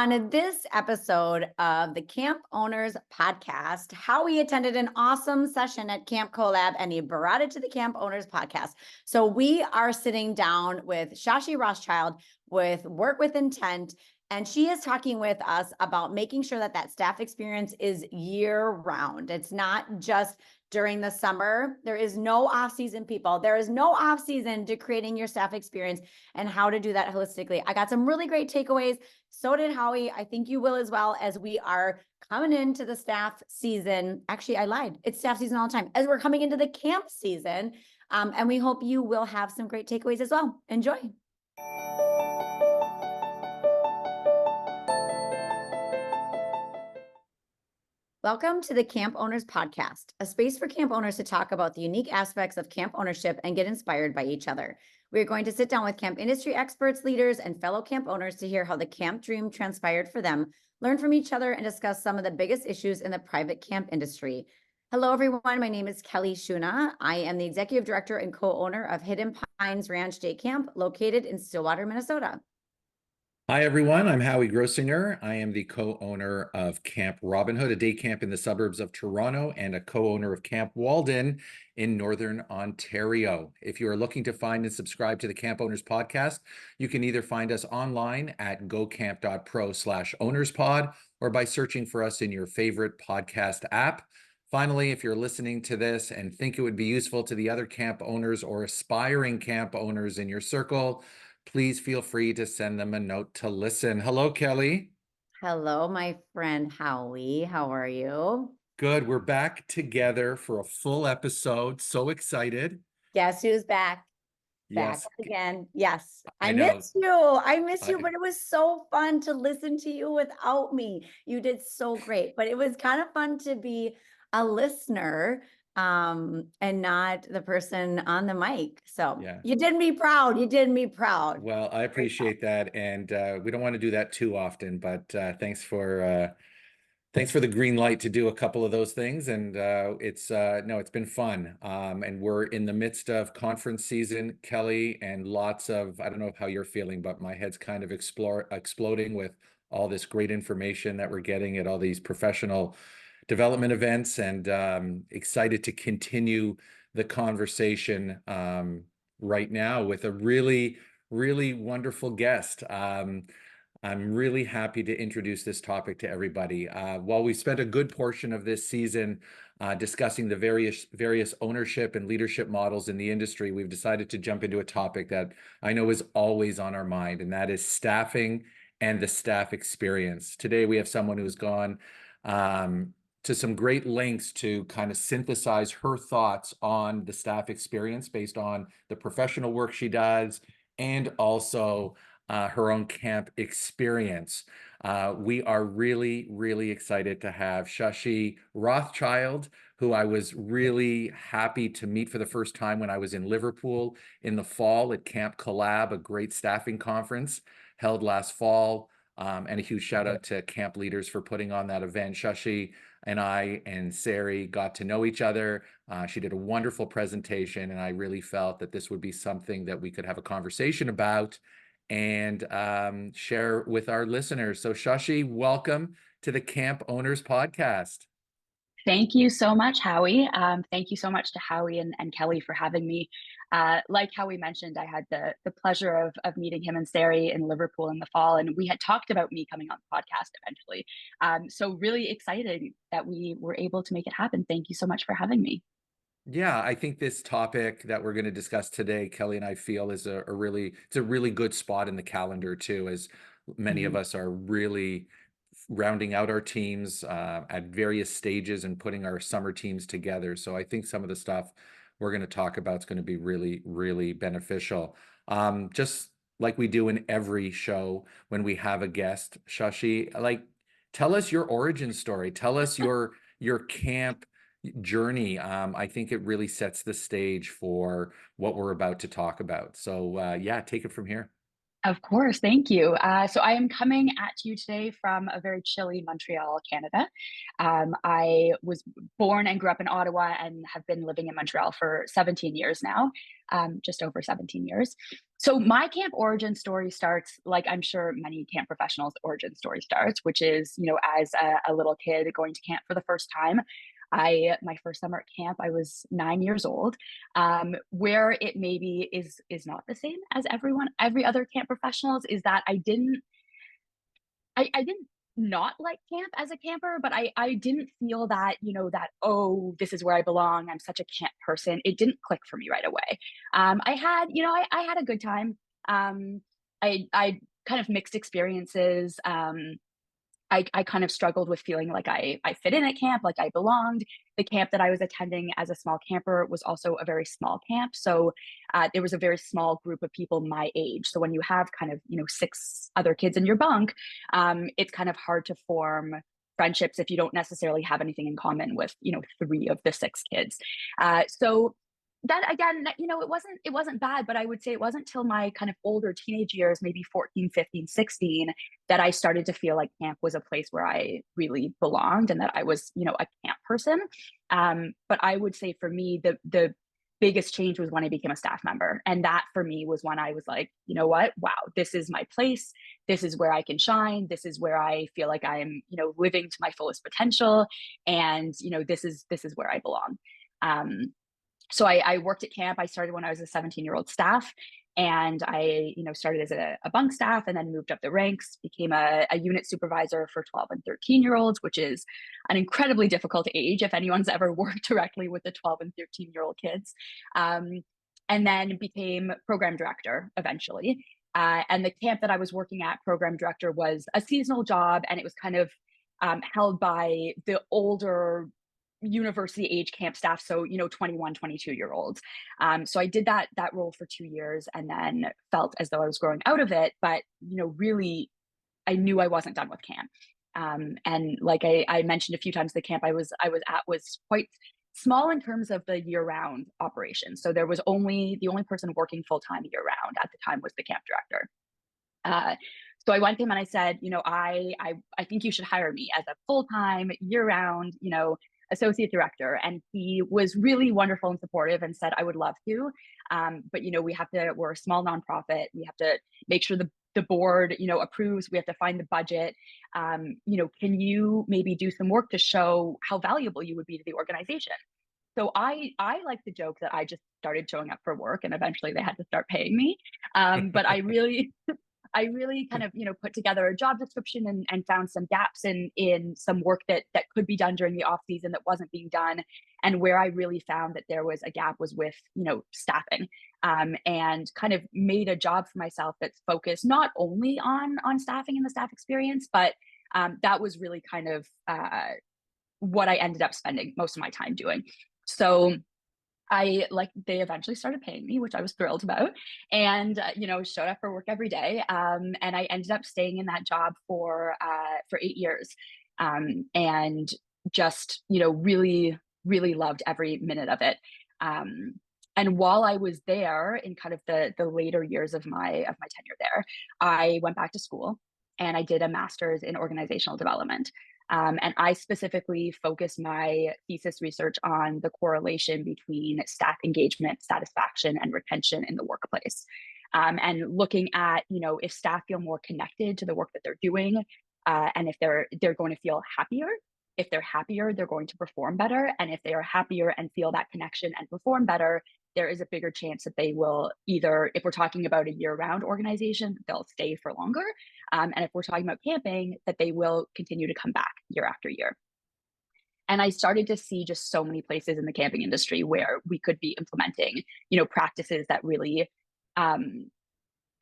On this episode of the Camp Owners Podcast, Howie attended an awesome session at Camp Collab and he brought it to the Camp Owners Podcast. So we are sitting down with Shoshi Rothschild with Work with Intent, and she is talking with us about making sure that that staff experience is year round. It's not just during the summer. There is no off-season, people. There is no off-season to creating your staff experience and how to do that holistically. I got some really great takeaways. So did Howie. I think you will as well, as we are coming into the staff season. Actually, I lied. It's staff season all the time. As we're coming into the camp season, and we hope you will have some great takeaways as well. Enjoy. Welcome to the Camp Owners Podcast, a space for camp owners to talk about the unique aspects of camp ownership and get inspired by each other. We're going to sit down with camp industry experts, leaders, and fellow camp owners to hear how the camp dream transpired for them, learn from each other, and discuss some of the biggest issues in the private camp industry. Hello, everyone. My name is Kelly Shuna. I am the executive director and co-owner of Hidden Pines Ranch Day Camp, located in Stillwater, Minnesota. Hi, everyone. I'm Howie Grossinger. I am the co-owner of Camp Robin Hood, a day camp in the suburbs of Toronto, and a co-owner of Camp Walden in Northern Ontario. If you are looking to find and subscribe to the Camp Owners Podcast, you can either find us online at gocamp.pro/ownerspod or by searching for us in your favorite podcast app. Finally, if you're listening to this and think it would be useful to the other camp owners or aspiring camp owners in your circle, please feel free to send them a note to listen. Hello, Kelly. Hello, my friend Howie. How are you? Good. We're back together for a full episode. So excited. Guess who's back? Back Yes. again. Yes. I I know. miss you. I miss you, but it was so fun to listen to you without me. You did so great, but it was kind of fun to be a listener and not the person on the mic. So Yeah. you did me proud. You did me proud. Well, I appreciate that. And we don't want to do that too often, but thanks for the green light to do a couple of those things. And it's been fun. And we're in the midst of conference season, Kelly, and lots of, I don't know how you're feeling, but my head's kind of exploding with all this great information that we're getting at all these professional development events, and excited to continue the conversation right now with a really, really wonderful guest. I'm really happy to introduce this topic to everybody. While we spent a good portion of this season discussing the various ownership and leadership models in the industry, we've decided to jump into a topic that I know is always on our mind, and that is staffing and the staff experience. Today, we have someone who's gone to some great lengths to kind of synthesize her thoughts on the staff experience based on the professional work she does and also her own camp experience. We are really, really excited to have Shoshi Rothschild, who I was really happy to meet for the first time when I was in Liverpool in the fall at Camp Collab, a great staffing conference held last fall. And a huge shout out to camp leaders for putting on that event. Shoshi and I and Sari got to know each other. She did a wonderful presentation, and I really felt that this would be something that we could have a conversation about and share with our listeners. So Shoshi, welcome to the Camp Owners Podcast. Thank you so much, Howie. Thank you so much to Howie and Kelly for having me. Like Howie mentioned, I had the pleasure of meeting him and Sari in Liverpool in the fall, and we had talked about me coming on the podcast eventually. So really excited that we were able to make it happen. Thank you so much for having me. Yeah, I think this topic that we're going to discuss today, Kelly and I feel, is a really good spot in the calendar too, as many of us are really rounding out our teams at various stages and putting our summer teams together. So I think some of the stuff we're going to talk about is going to be really, really beneficial. Just like we do in every show when we have a guest, Shoshi, tell us your origin story. Tell us your camp journey. I think it really sets the stage for what we're about to talk about. So yeah, take it from here. Of course, thank you. So I am coming at you today from a very chilly Montreal, Canada. I was born and grew up in Ottawa and have been living in Montreal for 17 years now, just over 17 years. So my camp origin story starts like I'm sure many camp professionals' origin story starts, which is, as a little kid going to camp for the first time. My first summer at camp, I was 9 years old. Where it maybe is not the same as every other camp professionals is that I didn't not like camp as a camper, but I didn't feel that, that, oh, this is where I belong. I'm such a camp person. It didn't click for me right away. I had a good time. I kind of mixed experiences. I kind of struggled with feeling like I fit in at camp, like I belonged. The camp that I was attending as a small camper was also a very small camp. So there was a very small group of people my age. So when you have kind of, 6 other kids in your bunk, it's kind of hard to form friendships if you don't necessarily have anything in common with, 3 of the 6 kids. So that again, it wasn't bad, but I would say it wasn't till my kind of older teenage years, maybe 14, 15, 16, that I started to feel like camp was a place where I really belonged and that I was, a camp person. But I would say for me, the biggest change was when I became a staff member. And that for me was when I was like, you know what? Wow, this is my place. This is where I can shine. This is where I feel like I'm, living to my fullest potential. And, this is where I belong. So I worked at camp. I started when I was a 17-year-old staff, and I, started as a bunk staff and then moved up the ranks, became a unit supervisor for 12 and 13-year-olds, which is an incredibly difficult age if anyone's ever worked directly with the 12 and 13-year-old kids. And then became program director eventually. And the camp that I was working at, program director, was a seasonal job, and it was kind of held by the older university age camp staff, so 21, 22-year-olds. So I did that role for 2 years and then felt as though I was growing out of it, but really I knew I wasn't done with camp. And like I mentioned a few times, the camp I was at was quite small in terms of the year-round operation. So there was the only person working full-time year-round at the time was the camp director. So I went to him and I said, I think you should hire me as a full-time year-round, associate director. And he was really wonderful and supportive and said, I would love to. But, we're a small nonprofit. We have to make sure the board, approves. We have to find the budget. Can you maybe do some work to show how valuable you would be to the organization? So I like to joke that I just started showing up for work and eventually they had to start paying me. But I really kind of, put together a job description and found some gaps in some work that could be done during the off season that wasn't being done. And where I really found that there was a gap was with, staffing, and kind of made a job for myself that's focused not only on staffing and the staff experience, but that was really kind of what I ended up spending most of my time doing. So they eventually started paying me, which I was thrilled about, and showed up for work every day. And I ended up staying in that job for 8 years, and just really really loved every minute of it. And while I was there, in kind of the later years of my tenure there, I went back to school and I did a master's in organizational development. And I specifically focused my thesis research on the correlation between staff engagement, satisfaction, and retention in the workplace. And looking at, if staff feel more connected to the work that they're doing, and if they're going to feel happier. If they're happier, they're going to perform better. And if they are happier and feel that connection and perform better, there is a bigger chance that they will either, if we're talking about a year-round organization, they'll stay for longer. And if we're talking about camping, that they will continue to come back year after year. And I started to see just so many places in the camping industry where we could be implementing, practices that really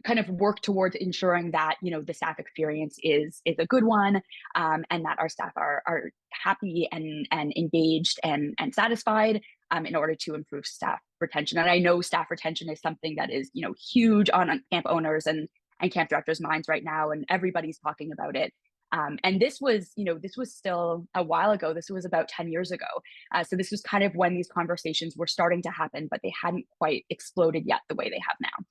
kind of work towards ensuring that, the staff experience is a good one, and that our staff are happy and engaged and satisfied, in order to improve staff retention. And I know staff retention is something that is, huge on camp owners and camp directors' minds right now, and everybody's talking about it. And this was still a while ago. This was about 10 years ago. So this was kind of when these conversations were starting to happen, but they hadn't quite exploded yet the way they have now.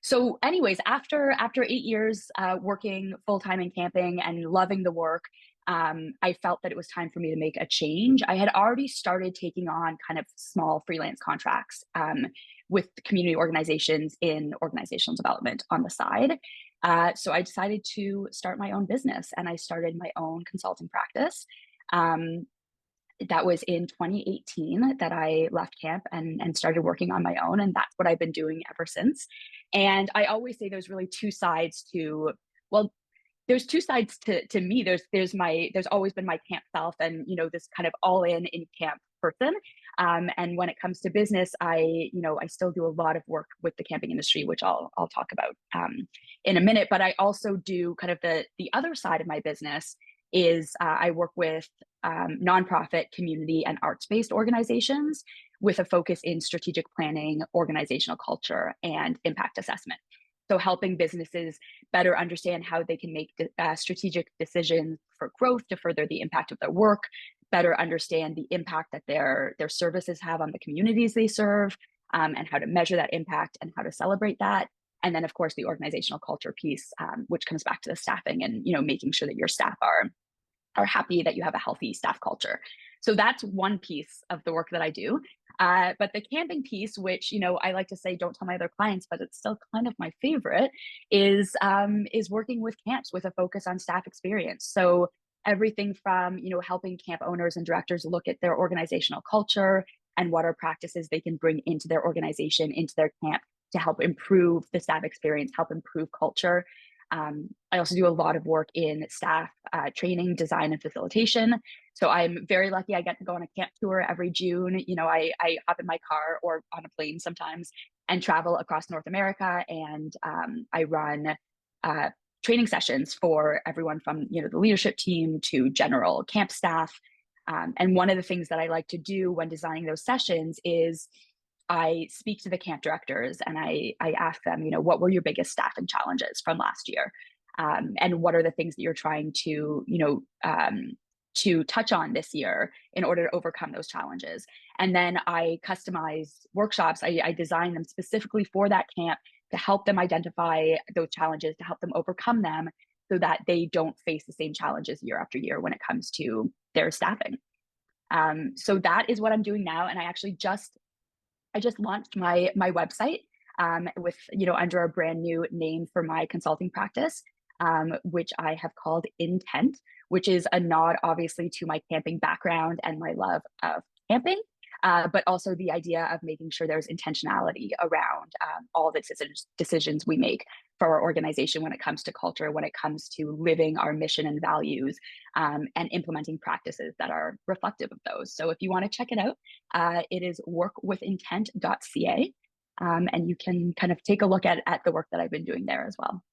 So anyways, after 8 years working full-time in camping and loving the work, I felt that it was time for me to make a change. I had already started taking on kind of small freelance contracts with community organizations in organizational development on the side. So I decided to start my own business, and I started my own consulting practice. That was in 2018 that I left camp and started working on my own. And that's what I've been doing ever since. And I always say there's really two sides to, well, there's two sides to me. There's always been my camp self, and this kind of all in camp person. And when it comes to business, I still do a lot of work with the camping industry, which I'll talk about in a minute. But I also do kind of the other side of my business is I work with nonprofit, community, and arts-based organizations with a focus in strategic planning, organizational culture, and impact assessment. So helping businesses better understand how they can make strategic decisions for growth to further the impact of their work, better understand the impact that their services have on the communities they serve, and how to measure that impact and how to celebrate that. And then, of course, the organizational culture piece, which comes back to the staffing and making sure that your staff are happy, that you have a healthy staff culture. So that's one piece of the work that I do. But the camping piece, which I like to say, don't tell my other clients, but it's still kind of my favorite, is working with camps with a focus on staff experience. So everything from helping camp owners and directors look at their organizational culture and what are practices they can bring into their organization, into their camp, to help improve the staff experience, help improve culture. I also do a lot of work in staff training, design, and facilitation. So I'm very lucky. I get to go on a camp tour every June. I hop in my car or on a plane sometimes and travel across North America. And I run training sessions for everyone from the leadership team to general camp staff. And one of the things that I like to do when designing those sessions is I speak to the camp directors and I ask them, what were your biggest staffing challenges from last year? And what are the things that you're trying to touch on this year in order to overcome those challenges? And then I customize workshops. I design them specifically for that camp to help them identify those challenges, to help them overcome them so that they don't face the same challenges year after year when it comes to their staffing. So that is what I'm doing now. And I just launched my website with under a brand new name for my consulting practice, which I have called Intent, which is a nod obviously to my camping background and my love of camping, but also the idea of making sure there's intentionality around all the decisions we make for our organization when it comes to culture, when it comes to living our mission and values, and implementing practices that are reflective of those. So if you want to check it out, it is workwithintent.ca, and you can kind of take a look at the work that I've been doing there as well.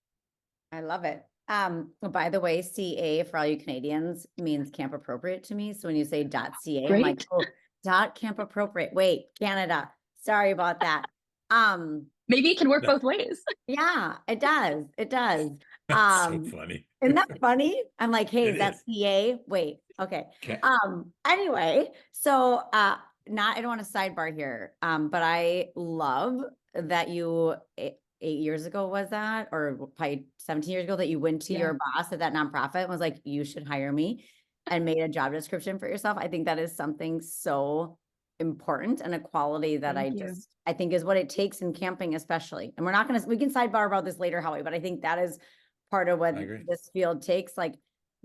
I love it. By the way, CA for all you Canadians means camp appropriate to me. So when you say .ca, Great. I'm like, oh, camp appropriate. Wait, Canada. Sorry about that. Maybe it can work both ways. Yeah, it does. It does. That's so funny. Isn't that funny? I'm like, hey, It is that is. CA? Wait, okay. Okay. Anyway, so I don't want to sidebar here, but I love that you 8 years ago was that, or probably 17 years ago, that you went to your boss at that nonprofit and was like, you should hire me, and made a job description for yourself. I think that is something so important and a quality that I think is what it takes in camping, especially. And we can sidebar about this later, Howie, but I think that is part of what this field takes. Like,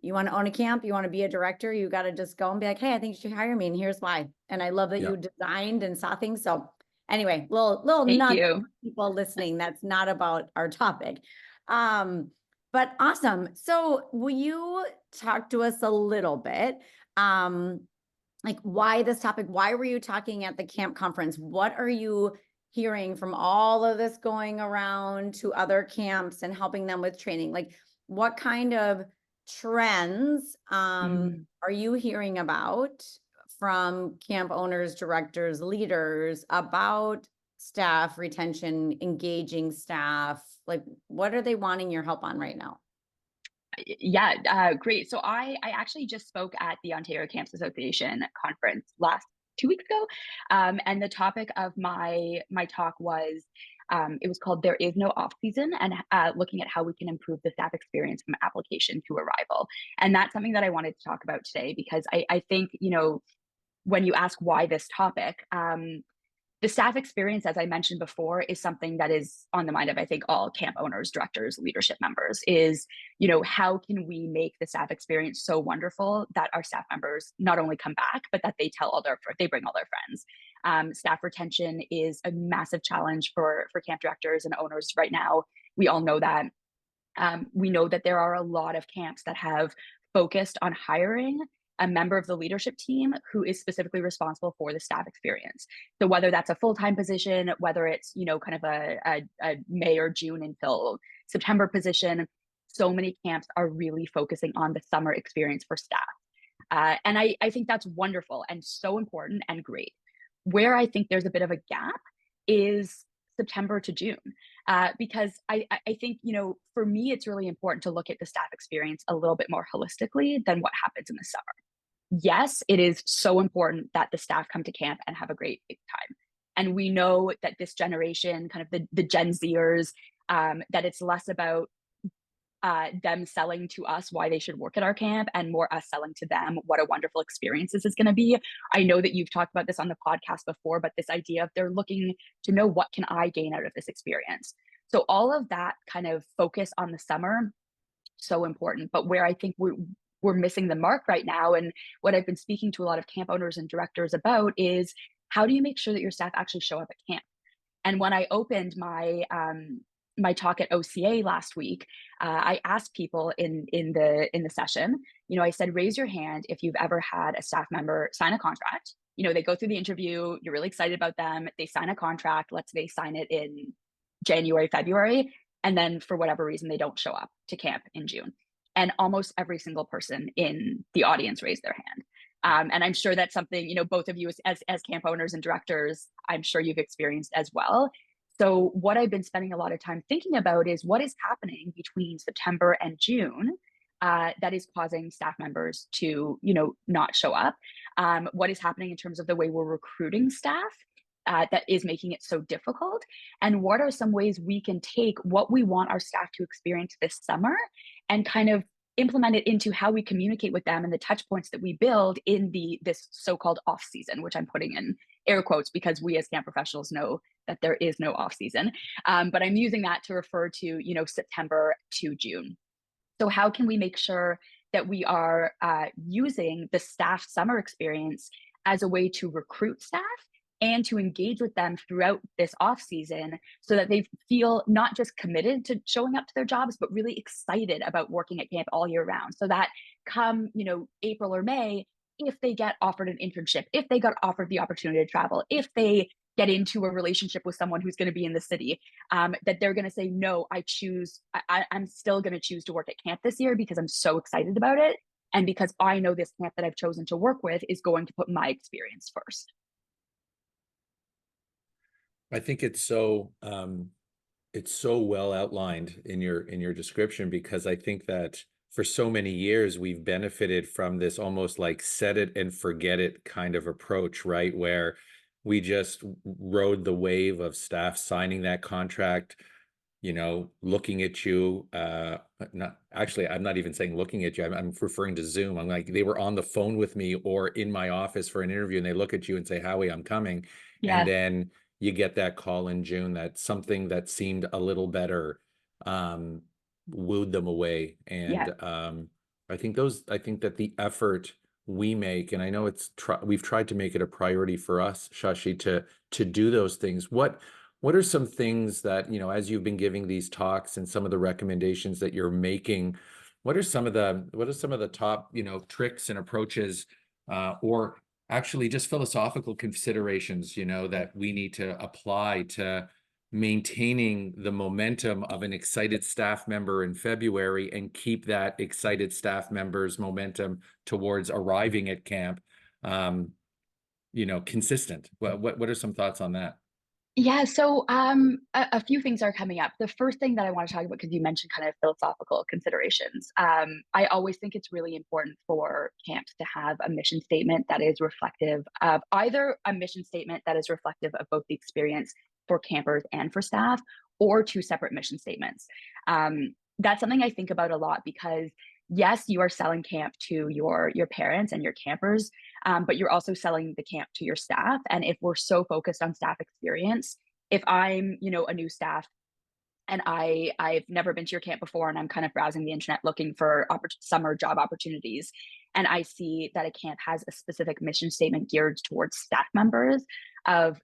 you want to own a camp, you want to be a director, you got to just go and be like, hey, I think you should hire me, and here's why. And I love that you designed and saw things. So anyway, little nudge for people listening. That's not about our topic. But awesome. So will you talk to us a little bit, like why this topic? Why were you talking at the camp conference? What are you hearing from all of this going around to other camps and helping them with training? Like, what kind of trends are you hearing about from camp owners, directors, leaders about staff retention, engaging staff? Like, what are they wanting your help on right now? Yeah, great. So I actually just spoke at the Ontario Camps Association conference 2 weeks ago, and the topic of my talk was It was called There Is No Off Season, and looking at how we can improve the staff experience from application to arrival. And that's something that I wanted to talk about today, because I think, when you ask why this topic, the staff experience, as I mentioned before, is something that is on the mind of, I think, all camp owners, directors, leadership members. Is, how can we make the staff experience so wonderful that our staff members not only come back, but that they bring all their friends. Staff retention is a massive challenge for camp directors and owners right now. We all know that. We know that there are a lot of camps that have focused on hiring a member of the leadership team who is specifically responsible for the staff experience. So whether that's a full-time position, whether it's, kind of a May or June until September position, so many camps are really focusing on the summer experience for staff. And I think that's wonderful and so important and great. Where I think there's a bit of a gap is September to June. Because I think, for me, it's really important to look at the staff experience a little bit more holistically than what happens in the summer. Yes, it is so important that the staff come to camp and have a great time. And we know that this generation, kind of the Gen Zers, that it's less about them selling to us why they should work at our camp and more us selling to them what a wonderful experience this is going to be. I know that you've talked about this on the podcast before, but this idea of they're looking to know, what can I gain out of this experience? So all of that kind of focus on the summer, so important. But where I think we're missing the mark right now, and what I've been speaking to a lot of camp owners and directors about, is how do you make sure that your staff actually show up at camp? And when I opened my my talk at OCA last week, I asked people in the session, I said, raise your hand if you've ever had a staff member sign a contract. They go through the interview, you're really excited about them, they sign a contract, let's say they sign it in January, February, and then for whatever reason, they don't show up to camp in June. And almost every single person in the audience raised their hand. And I'm sure that's something, both of you as camp owners and directors, I'm sure you've experienced as well. So what I've been spending a lot of time thinking about is what is happening between September and June that is causing staff members to, not show up. What is happening in terms of the way we're recruiting staff that is making it so difficult? And what are some ways we can take what we want our staff to experience this summer and kind of implement it into how we communicate with them and the touch points that we build in this so-called off season, which I'm putting in air quotes because we as camp professionals know that there is no off season. But I'm using that to refer to, September to June. So how can we make sure that we are using the staff summer experience as a way to recruit staff and to engage with them throughout this off season, so that they feel not just committed to showing up to their jobs, but really excited about working at camp all year round, so that come, April or May, if they get offered an internship, if they got offered the opportunity to travel, if they get into a relationship with someone who's going to be in the city, that they're going to say, no, I'm still going to choose to work at camp this year because I'm so excited about it. And because I know this camp that I've chosen to work with is going to put my experience first. I think it's so well outlined in your description, because I think that for so many years we've benefited from this almost like set it and forget it kind of approach, right? Where we just rode the wave of staff signing that contract, looking at you. Not actually, I'm not even saying looking at you. I'm referring to Zoom. I'm like, they were on the phone with me or in my office for an interview, and they look at you and say, Howie, I'm coming. Yes. And then you get that call in June that something that seemed a little better wooed them away. And I think that the effort we make, and I know we've tried to make it a priority for us, Shoshi, to do those things. What are some things that, as you've been giving these talks and some of the recommendations that you're making, what are some of the top, tricks and approaches, or actually just philosophical considerations, that we need to apply to maintaining the momentum of an excited staff member in February and keep that excited staff member's momentum towards arriving at camp, consistent? What are some thoughts on that? Yeah, so a few things are coming up. The first thing that I want to talk about, because you mentioned kind of philosophical considerations, I always think it's really important for camps to have a mission statement that is reflective of either a mission statement that is reflective of both the experience for campers and for staff, or 2 separate mission statements. That's something I think about a lot because yes, you are selling camp to your parents and your campers, but you're also selling the camp to your staff. And if we're so focused on staff experience, if I'm, a new staff and I've never been to your camp before and I'm kind of browsing the internet looking for summer job opportunities, and I see that a camp has a specific mission statement geared towards staff members of,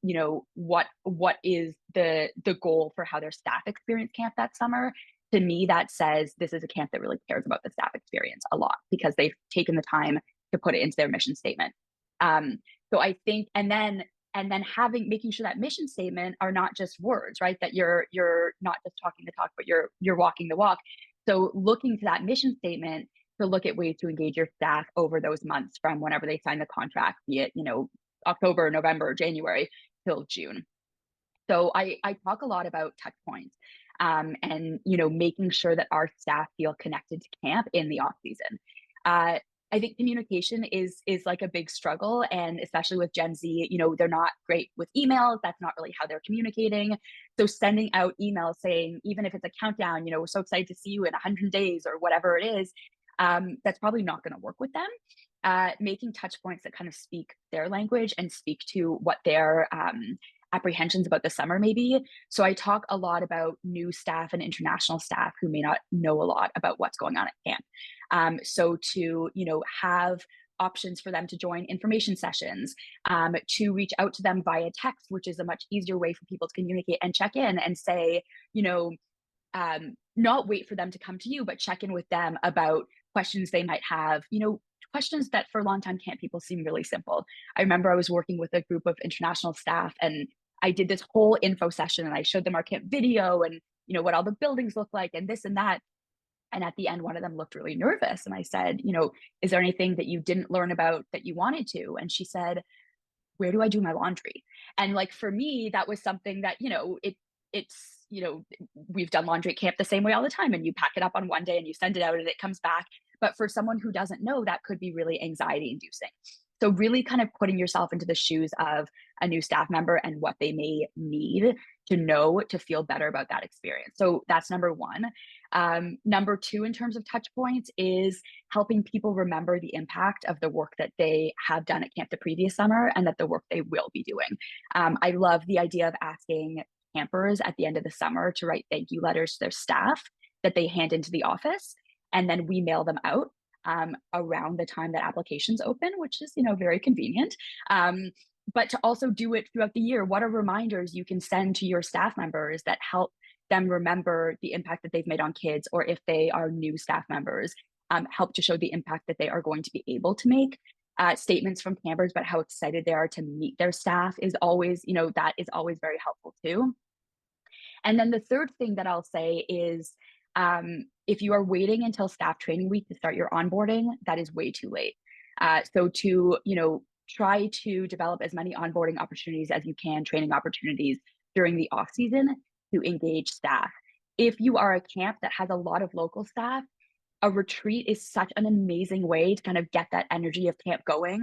what is the goal for how their staff experience camp that summer. To me, that says this is a camp that really cares about the staff experience a lot because they've taken the time to put it into their mission statement. So I think, and then making sure that mission statement are not just words, right? That you're not just talking the talk, but you're walking the walk. So looking to that mission statement to look at ways to engage your staff over those months from whenever they sign the contract, be it, October, November, January till June. So I talk a lot about touch points, and making sure that our staff feel connected to camp in the off season. I think communication is like a big struggle, and especially with Gen Z, they're not great with emails. That's not really how they're communicating. So sending out emails saying, even if it's a countdown, we're so excited to see you in 100 days or whatever it is, that's probably not going to work with them. Making touch points that kind of speak their language and speak to what their apprehensions about the summer maybe. So I talk a lot about new staff and international staff who may not know a lot about what's going on at camp. So to, have options for them to join information sessions, to reach out to them via text, which is a much easier way for people to communicate and check in and say, not wait for them to come to you, but check in with them about questions they might have, questions that for longtime camp people seem really simple. I remember I was working with a group of international staff and I did this whole info session and I showed them our camp video and, what all the buildings look like and this and that. And at the end, one of them looked really nervous. And I said, is there anything that you didn't learn about that you wanted to? And she said, where do I do my laundry? And like, for me, that was something that, it's, we've done laundry at camp the same way all the time. And you pack it up on one day and you send it out and it comes back. But for someone who doesn't know, that could be really anxiety inducing. So really kind of putting yourself into the shoes of a new staff member and what they may need to know to feel better about that experience. So that's number one. Number two, in terms of touch points, is helping people remember the impact of the work that they have done at camp the previous summer and that the work they will be doing. I love the idea of asking campers at the end of the summer to write thank you letters to their staff that they hand into the office, and then we mail them out around the time that applications open, which is, very convenient. But to also do it throughout the year, what are reminders you can send to your staff members that help them remember the impact that they've made on kids, or if they are new staff members, help to show the impact that they are going to be able to make. Statements from campers about how excited they are to meet their staff is always, that is always very helpful too. And then the third thing that I'll say is, if you are waiting until staff training week to start your onboarding, that is way too late. So to, try to develop as many onboarding opportunities as you can, training opportunities during the off season to engage staff. If you are a camp that has a lot of local staff, a retreat is such an amazing way to kind of get that energy of camp going.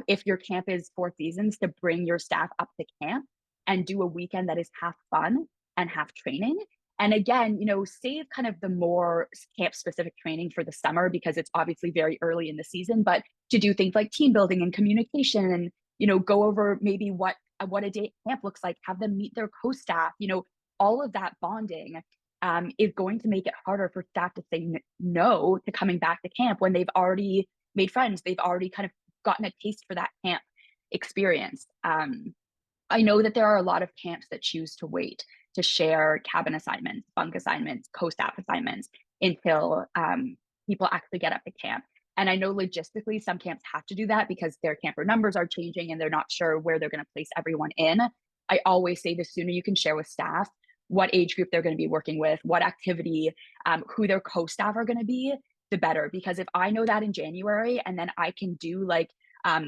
If your camp is Four Seasons, to bring your staff up to camp and do a weekend that is half fun and half training. And again, save kind of the more camp specific training for the summer because it's obviously very early in the season, but to do things like team building and communication and, go over maybe what a day at camp looks like, have them meet their co-staff, all of that bonding is going to make it harder for staff to say no to coming back to camp when they've already made friends. They've already kind of gotten a taste for that camp experience. I know that there are a lot of camps that choose to wait to share cabin assignments, bunk assignments, co-staff assignments until people actually get up to camp. And I know logistically some camps have to do that because their camper numbers are changing and they're not sure where they're going to place everyone in. I always say the sooner you can share with staff what age group they're going to be working with, what activity, who their co-staff are going to be, the better. Because if I know that in January and then I can do like a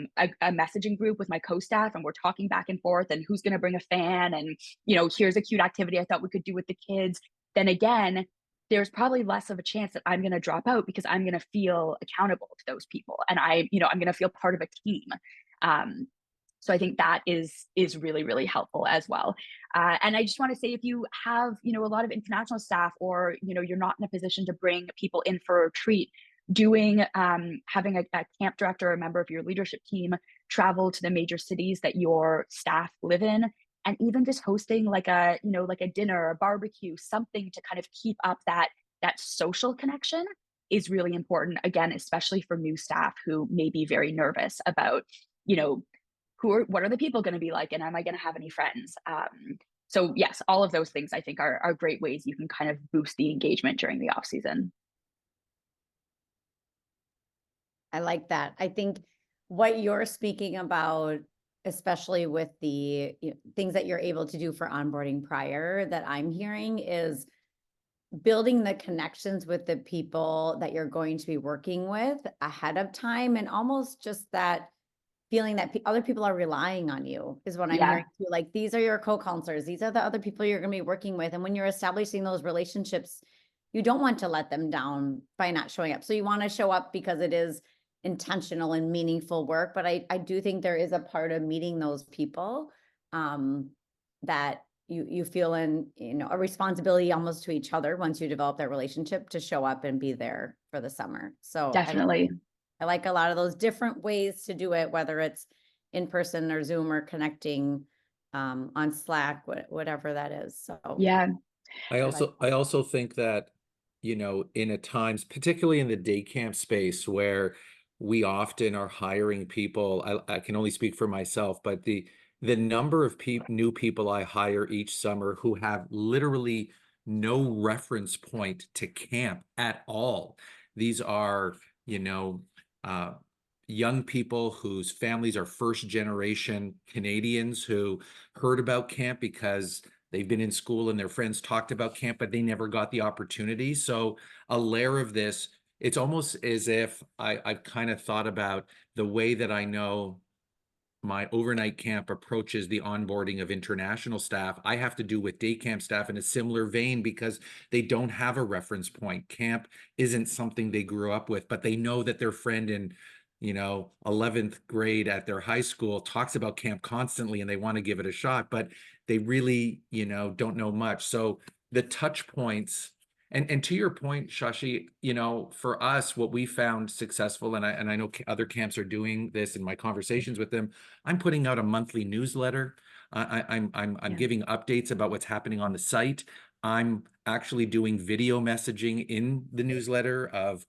messaging group with my co-staff and we're talking back and forth and who's going to bring a fan and, here's a cute activity I thought we could do with the kids, then again, there's probably less of a chance that I'm going to drop out because I'm going to feel accountable to those people. And I'm going to feel part of a team. So I think that is really, really helpful as well. And I just want to say, if you have, a lot of international staff, or, you're not in a position to bring people in for a retreat, having a camp director or a member of your leadership team travel to the major cities that your staff live in, and even just hosting like a dinner, a barbecue, something to kind of keep up that social connection is really important. Again, especially for new staff who may be very nervous about, what are the people going to be like, and am I going to have any friends? So yes, all of those things I think are great ways you can kind of boost the engagement during the off season. I like that. I think what you're speaking about, especially with the things that you're able to do for onboarding prior, that I'm hearing is building the connections with the people that you're going to be working with ahead of time, and almost just that feeling that other people are relying on you is what I'm hearing too. Like, these are your co-counselors, these are the other people you're going to be working with. And when you're establishing those relationships, you don't want to let them down by not showing up. So you want to show up because it is intentional and meaningful work. But I do think there is a part of meeting those people that you feel in, a responsibility almost to each other once you develop that relationship to show up and be there for the summer. So Definitely. I like a lot of those different ways to do it, whether it's in person or Zoom or connecting on Slack, whatever that is. So yeah, I also think that, in a times, particularly in the day camp space, where we often are hiring people, I can only speak for myself, but the number of new people I hire each summer who have literally no reference point to camp at all. These are, young people whose families are first generation Canadians who heard about camp because they've been in school and their friends talked about camp, but they never got the opportunity. So a layer of this, it's almost as if I've kind of thought about the way that I know my overnight camp approaches the onboarding of international staff. I have to do with day camp staff in a similar vein, because they don't have a reference point. Camp isn't something they grew up with, but they know that their friend in 11th grade at their high school talks about camp constantly and they want to give it a shot, but they really, don't know much. So the touch points, and to your point, Shashi, for us, what we found successful, and I know other camps are doing this in my conversations with them, I'm putting out a monthly newsletter. I'm giving updates about what's happening on the site. I'm actually doing video messaging in the newsletter of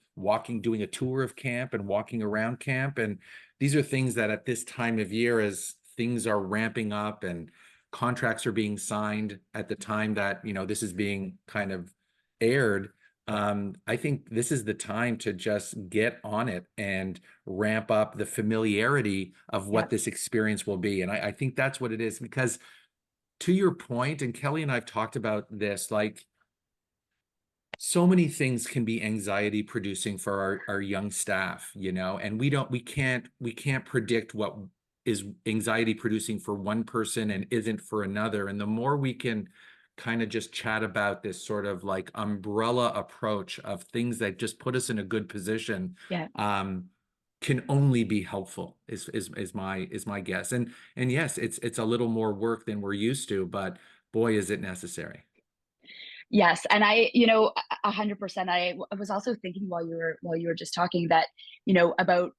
doing a tour of camp and walking around camp. And these are things that at this time of year, as things are ramping up and contracts are being signed at the time that, this is being kind of aired, I think this is the time to just get on it and ramp up the familiarity of what this experience will be. And I think that's what it is, because to your point, and Kelly and I've talked about this, like, so many things can be anxiety producing for our young staff, and we can't predict what is anxiety producing for one person and isn't for another. And the more we can kind of just chat about this sort of like umbrella approach of things that just put us in a good position, can only be helpful, is my guess. And yes, it's a little more work than we're used to, but boy, is it necessary. Yes, and 100%. I was also thinking while you were just talking that, about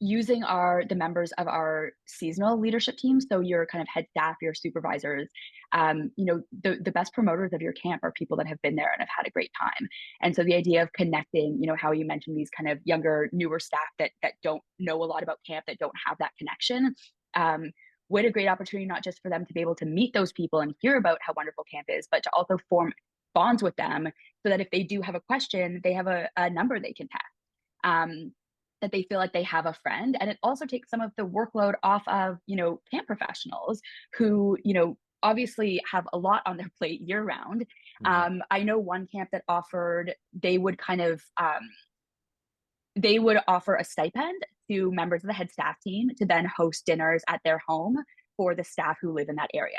using the members of our seasonal leadership team. So your kind of head staff, your supervisors, the best promoters of your camp are people that have been there and have had a great time. And so the idea of connecting, how you mentioned these kind of younger, newer staff that don't know a lot about camp, that don't have that connection. What a great opportunity, not just for them to be able to meet those people and hear about how wonderful camp is, but to also form bonds with them, so that if they do have a question, they have a number they can text, that they feel like they have a friend. And it also takes some of the workload off of, camp professionals who, obviously have a lot on their plate year round. I know one camp that they would offer a stipend to members of the head staff team to then host dinners at their home for the staff who live in that area.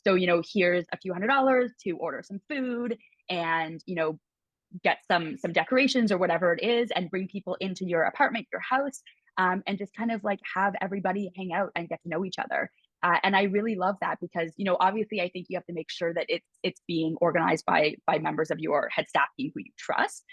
So, here's a few $100s to order some food and, get some decorations or whatever it is, and bring people into your apartment, your house, and just kind of like have everybody hang out and get to know each other. And I really love that because, you know, obviously I think you have to make sure that it's being organized by members of your head staff team who you trust,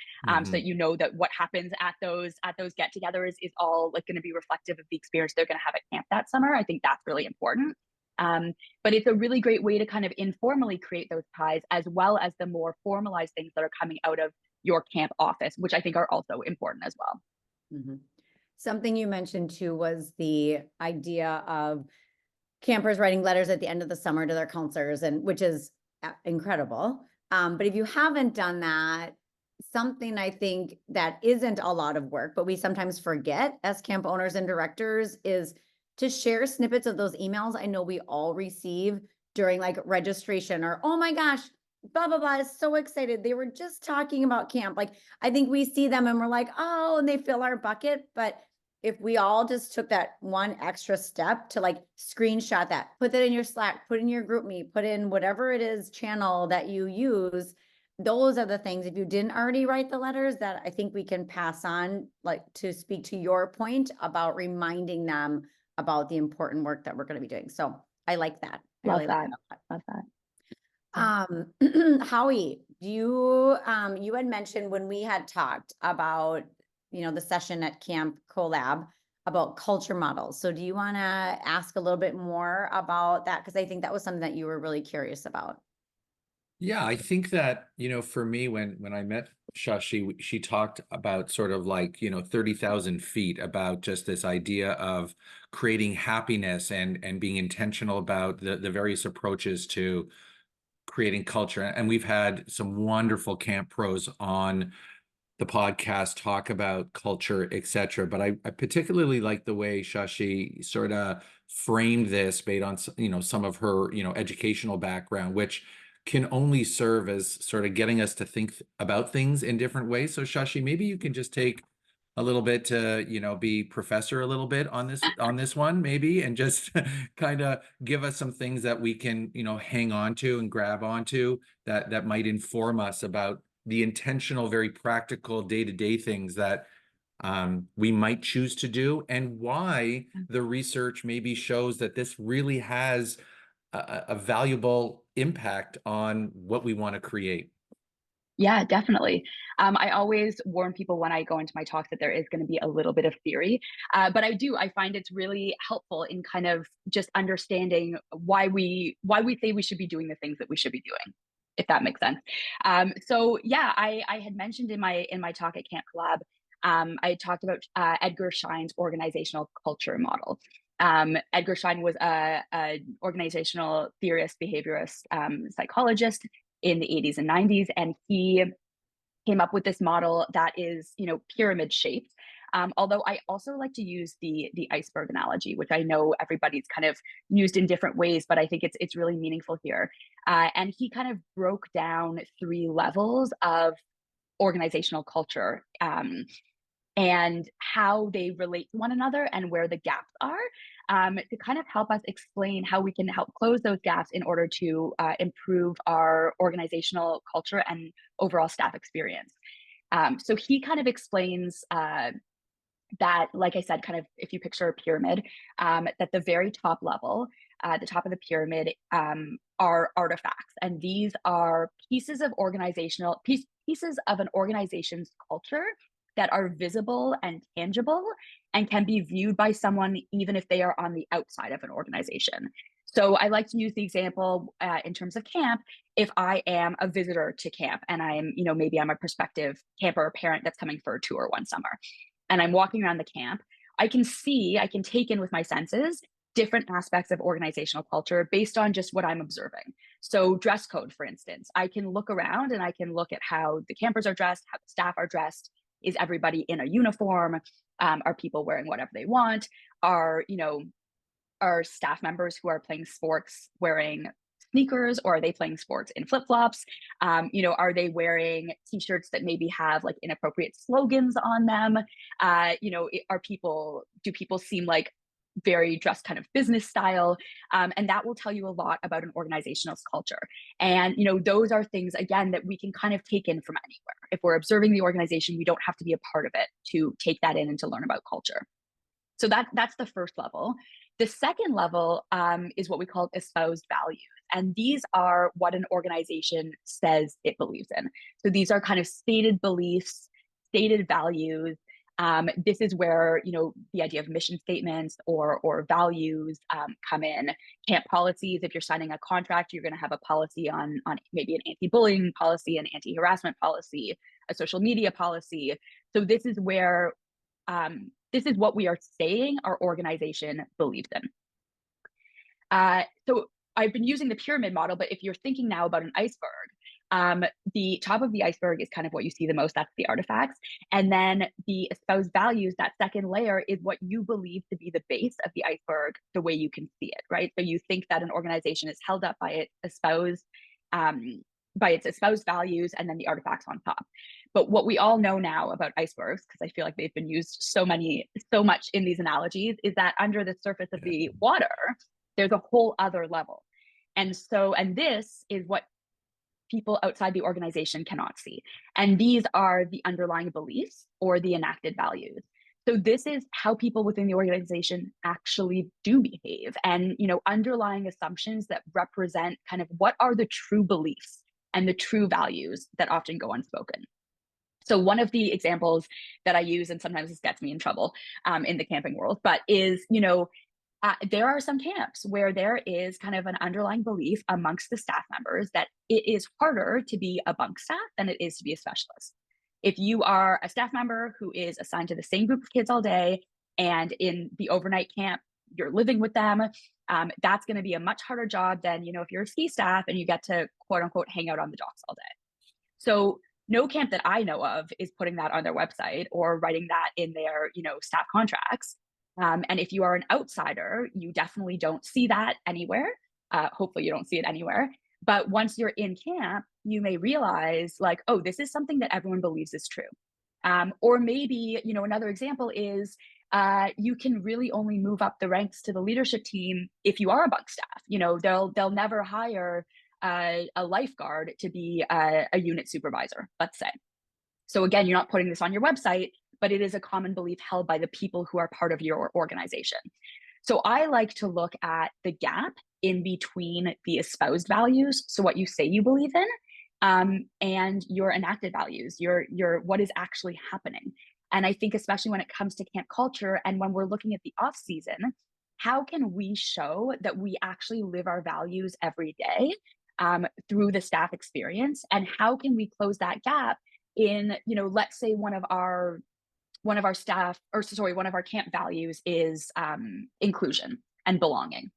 so that you know that what happens at those get-togethers is all like going to be reflective of the experience they're going to have at camp that summer. I think that's really important. But it's a really great way to kind of informally create those ties, as well as the more formalized things that are coming out of your camp office, which I think are also important as well. Mm-hmm. Something you mentioned too was the idea of campers writing letters at the end of the summer to their counselors, and which is incredible. But if you haven't done that, something I think that isn't a lot of work, but we sometimes forget as camp owners and directors, is to share snippets of those emails I know we all receive during like registration, or, oh my gosh, blah, blah, blah, is so excited. They were just talking about camp. Like, I think we see them and we're like, oh, and they fill our bucket. But if we all just took that one extra step to like screenshot that, put that in your Slack, put in your group meet, put in whatever it is channel that you use, those are the things, if you didn't already write the letters, that I think we can pass on, like to speak to your point about reminding them about the important work that we're going to be doing. So I like that. Love I really that. like Love that. Howie, you had mentioned when we had talked about, you know, the session at Camp Collab about culture models. So do you want to ask a little bit more about that? Because I think that was something that you were really curious about. Yeah, I think that, you know, for me, when I met Shashi, she talked about sort of like, you know, 30,000 feet, about just this idea of creating happiness and being intentional about the various approaches to creating culture. And we've had some wonderful camp pros on the podcast talk about culture, etc. But I particularly like the way Shashi sort of framed this based on, you know, some of her, you know, educational background, which can only serve as sort of getting us to think about things in different ways. So Shashi, maybe you can just take a little bit to, you know, be professor a little bit on this one, maybe, and just kind of give us some things that we can, you know, hang on to and grab onto that might inform us about the intentional, very practical day-to-day things that we might choose to do, and why the research maybe shows that this really has a valuable impact on what we want to create. Yeah, definitely. I always warn people when I go into my talks that there is going to be a little bit of theory, but I find it's really helpful in kind of just understanding why we say we should be doing the things that we should be doing, if that makes sense. So yeah, I had mentioned in my talk at Camp Collab, I had talked about Edgar Schein's organizational culture model. Edgar Schein was a organizational theorist, behaviorist, psychologist in the 80s and 90s, and he came up with this model that is, you know, pyramid shaped. Although I also like to use the iceberg analogy, which I know everybody's kind of used in different ways, but I think it's really meaningful here. And he kind of broke down 3 levels of organizational culture, and how they relate to one another and where the gaps are, to kind of help us explain how we can help close those gaps in order to improve our organizational culture and overall staff experience. So he kind of explains that, like I said, kind of if you picture a pyramid, that the very top level, the top of the pyramid, are artifacts. And these are pieces of pieces of an organization's culture that are visible and tangible and can be viewed by someone even if they are on the outside of an organization. So I like to use the example in terms of camp. If I am a visitor to camp and I'm, you know, maybe I'm a prospective camper or parent that's coming for a tour one summer, and I'm walking around the camp, I can take in with my senses different aspects of organizational culture based on just what I'm observing. So dress code, for instance, I can look around and I can look at how the campers are dressed, how the staff are dressed. Is everybody in a uniform? Are people wearing whatever they want? Are staff members who are playing sports wearing sneakers, or are they playing sports in flip-flops? Are they wearing t-shirts that maybe have like inappropriate slogans on them? Do people seem like very dressed kind of business style? And that will tell you a lot about an organizational culture. And, those are things, again, that we can kind of take in from anywhere. If we're observing the organization, we don't have to be a part of it to take that in and to learn about culture. So that's the first level. The second level is what we call espoused values. And these are what an organization says it believes in. So these are kind of stated beliefs, stated values. This is where, you know, the idea of mission statements or values come in. Camp policies, if you're signing a contract, you're going to have a policy on maybe an anti-bullying policy, an anti-harassment policy, a social media policy. So this is where this is what we are saying our organization believes in. So I've been using the pyramid model, but if you're thinking now about an iceberg, the top of the iceberg is kind of what you see the most. That's the artifacts. And then the espoused values, that second layer, is what you believe to be the base of the iceberg, the way you can see it, right? So you think that an organization is held up by its espoused values, and then the artifacts on top. But what we all know now about icebergs, because I feel like they've been used so much in these analogies, is that under the surface of the water, there's a whole other level. And this is what people outside the organization cannot see. And these are the underlying beliefs or the enacted values. So this is how people within the organization actually do behave, and, you know, underlying assumptions that represent kind of what are the true beliefs and the true values that often go unspoken. So one of the examples that I use, and sometimes this gets me in trouble in the camping world, but is, you know, there are some camps where there is kind of an underlying belief amongst the staff members that it is harder to be a bunk staff than it is to be a specialist. If you are a staff member who is assigned to the same group of kids all day, and in the overnight camp, you're living with them, that's going to be a much harder job than, you know, if you're a ski staff and you get to quote unquote hang out on the docks all day. So no camp that I know of is putting that on their website or writing that in their, you know, staff contracts. And if you are an outsider, you definitely don't see that anywhere. Hopefully you don't see it anywhere. But once you're in camp, you may realize like, oh, this is something that everyone believes is true. Or maybe, you know, another example is you can really only move up the ranks to the leadership team if you are a bunk staff. You know, they'll never hire a lifeguard to be a unit supervisor, let's say. So again, you're not putting this on your website, but it is a common belief held by the people who are part of your organization. So I like to look at the gap in between the espoused values, so what you say you believe in, and your enacted values, your what is actually happening. And I think especially when it comes to camp culture and when we're looking at the off season, how can we show that we actually live our values every day through the staff experience? And how can we close that gap in, you know, let's say one of our camp values is inclusion and belonging.